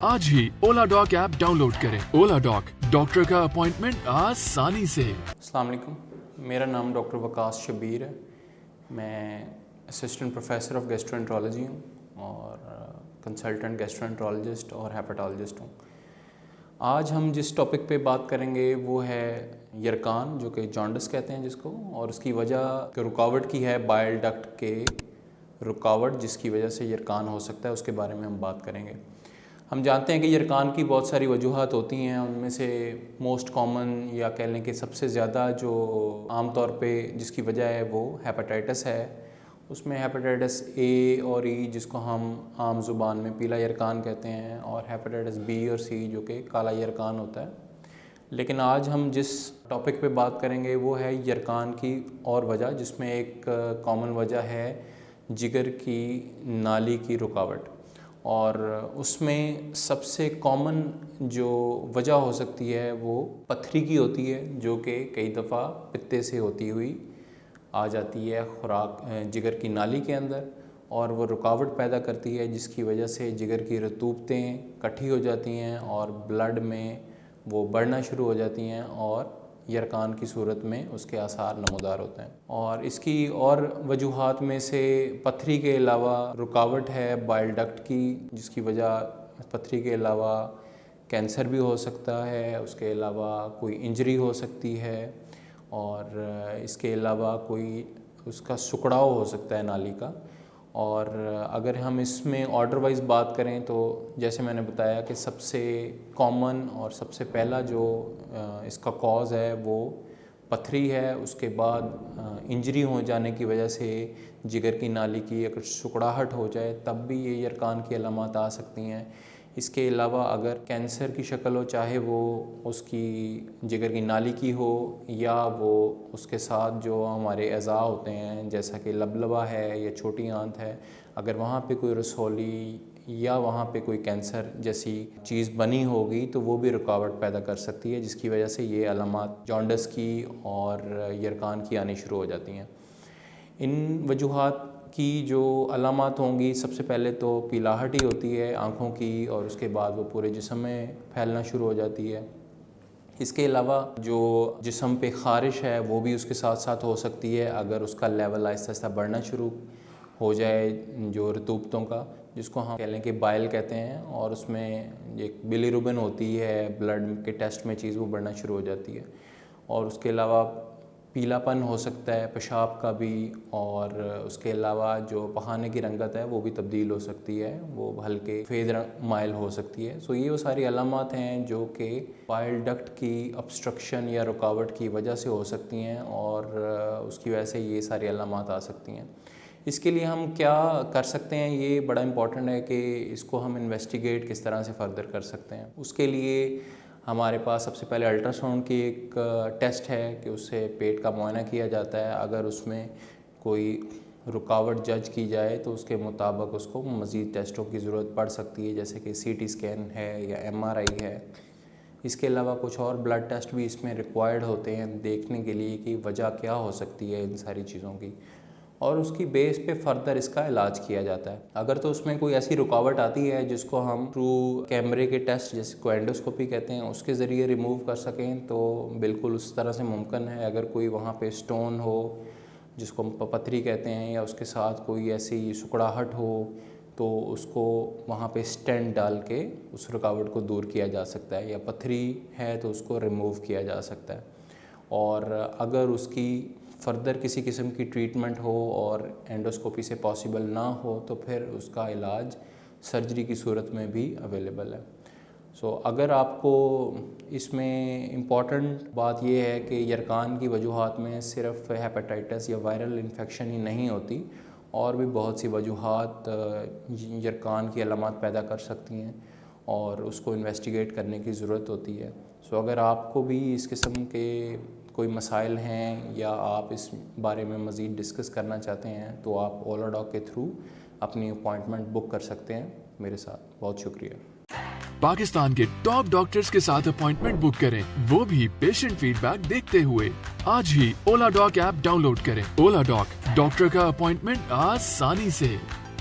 आज ही ओला dock app download करें। ओला dock, doctor का अपॉइंटमेंट आसानी से। अस्सलाम वालेकुम, मेरा नाम डॉक्टर वकास शबीर है। मैं असिस्टेंट प्रोफेसर ऑफ गैस्ट्रोएंटरोलॉजी हूँ और कंसल्टेंट गैस्ट्रोएंटरोलॉजिस्ट और हेपेटोलॉजिस्ट हूँ। आज हम जिस टॉपिक पे बात करेंगे वो है यरकान, जो कि जॉन्डिस कहते हैं जिसको, और उसकी वजह रुकावट की है, बाइल डक्ट के रुकावट जिसकी वजह से यरकान हो सकता है, उसके बारे में हम बात करेंगे। हम जानते हैं कि यरकान की बहुत सारी वजूहात होती हैं, उनमें से मोस्ट कॉमन या कह लें कि सबसे ज़्यादा जो आम तौर पे जिसकी वजह है वो हेपेटाइटिस है। उसमें हेपेटाइटिस ए और ई जिसको हम आम ज़ुबान में पीला यरकान कहते हैं, और हेपेटाइटिस बी और सी जो कि काला यरकान होता है। लेकिन आज हम जिस टॉपिक पे बात करेंगे वो है यरकान की और वजह, जिसमें एक कॉमन वजह है जिगर की नाली की रुकावट, और उसमें सबसे कॉमन जो वजह हो सकती है वो पत्थरी की होती है, जो कि कई दफ़ा पित्ते से होती हुई आ जाती है खुराक जिगर की नाली के अंदर, और वो रुकावट पैदा करती है जिसकी वजह से जिगर की रतूबतें इकट्ठी हो जाती हैं और ब्लड में वो बढ़ना शुरू हो जाती हैं और यरकान की सूरत में उसके आसार नमूदार होते हैं। और इसकी और वजूहात में से पत्थरी के अलावा रुकावट है बाइल डक्ट की, जिसकी वजह पत्थरी के अलावा कैंसर भी हो सकता है, उसके अलावा कोई इंजरी हो सकती है, और इसके अलावा कोई उसका सुकड़ाव हो सकता है नाली का। और अगर हम इसमें ऑर्डर वाइज बात करें तो जैसे मैंने बताया कि सबसे कॉमन और सबसे पहला जो इसका कॉज है वो पथरी है। उसके बाद इंजरी हो जाने की वजह से जिगर की नाली की अगर सुकड़ाहट हो जाए तब भी ये यरकान की अलामत आ सकती हैं। इसके अलावा अगर कैंसर की शक्ल हो, चाहे वो उसकी जिगर की नाली की हो या वो उसके साथ जो हमारे अज़ा होते हैं जैसा कि लबलबा है या छोटी आंत है, अगर वहाँ पे कोई रसौली या वहाँ पे कोई कैंसर जैसी चीज़ बनी होगी तो वो भी रुकावट पैदा कर सकती है, जिसकी वजह से ये अलामत जॉन्डिस की और यरकान की आनी शुरू हो जाती हैं। इन वजूहात की जो अलामत होंगी, सबसे पहले तो पीलाहट ही होती है आँखों की, और उसके बाद वो पूरे जिस्म में फैलना शुरू हो जाती है। इसके अलावा जो जिस्म पे ख़ारिश है वो भी उसके साथ साथ हो सकती है अगर उसका लेवल आहिस्ता आहिस्ता बढ़ना शुरू हो जाए, जो रतूबतों का, जिसको हम कह लें कि बाइल कहते हैं, और उसमें एक बिलीरुबिन होती है ब्लड के टेस्ट में चीज़, वो बढ़ना शुरू हो जाती है। और उसके अलावा पीलापन हो सकता है पेशाब का भी, और उसके अलावा जो पखाने की रंगत है वो भी तब्दील हो सकती है, वो हल्के सफ़ेद रंग माइल हो सकती है। सो ये वो सारी अलामत हैं जो कि बाइल डक्ट की ऑब्स्ट्रक्शन या रुकावट की वजह से हो सकती हैं, और उसकी वजह से ये सारी अलामत आ सकती हैं। इसके लिए हम क्या कर सकते हैं, ये बड़ा इम्पॉर्टेंट है कि इसको हम इन्वेस्टिगेट किस तरह से फ़र्दर कर सकते हैं। उसके लिए हमारे पास सबसे पहले अल्ट्रासाउंड की एक टेस्ट है कि उससे पेट का मुआयना किया जाता है। अगर उसमें कोई रुकावट जज की जाए तो उसके मुताबिक उसको मज़ीद टेस्टों की ज़रूरत पड़ सकती है, जैसे कि सीटी स्कैन है या MRI है। इसके अलावा कुछ और ब्लड टेस्ट भी इसमें रिक्वायर्ड होते हैं देखने के लिए कि वजह क्या हो सकती है इन सारी चीज़ों की, और उसकी बेस पे फ़र्दर इसका इलाज किया जाता है। अगर तो उसमें कोई ऐसी रुकावट आती है जिसको हम थ्रू कैमरे के टेस्ट, जैसे को एंडोस्कोपी कहते हैं, उसके ज़रिए रिमूव कर सकें तो बिल्कुल उस तरह से मुमकिन है। अगर कोई वहाँ पे स्टोन हो जिसको हम पथरी कहते हैं, या उसके साथ कोई ऐसी सुकड़ाहट हो, तो उसको वहाँ पे स्टेंट डाल के उस रुकावट को दूर किया जा सकता है, या पथरी है तो उसको रिमूव किया जा सकता है। और अगर उसकी फ़र्दर किसी किस्म की ट्रीटमेंट हो और एंडोस्कोपी से पॉसिबल ना हो तो फिर उसका इलाज सर्जरी की सूरत में भी अवेलेबल है। सो अगर आपको इसमें इम्पॉर्टेंट बात यह है कि यरकान की वजूहात में सिर्फ हेपेटाइटिस या वायरल इन्फेक्शन ही नहीं होती, और भी बहुत सी वजूहात यरकान की अलामत पैदा कर सकती हैं और उसको इन्वेस्टिगेट करने की ज़रूरत होती है। सो अगर आपको भी इस किस्म के कोई मसाइल हैं या आप इस बारे में मज़ीद डिस्कस करना चाहते हैं तो आप ओला डॉक के थ्रू अपनी अपॉइंटमेंट बुक कर सकते हैं मेरे साथ। बहुत शुक्रिया। पाकिस्तान के टॉप डॉक्टर्स के साथ अपॉइंटमेंट बुक करें, वो भी पेशेंट फीडबैक देखते हुए। आज ही ओला डॉक ऐप डाउनलोड करें। ओला डॉक, डॉक्टर का अपॉइंटमेंट आसानी से।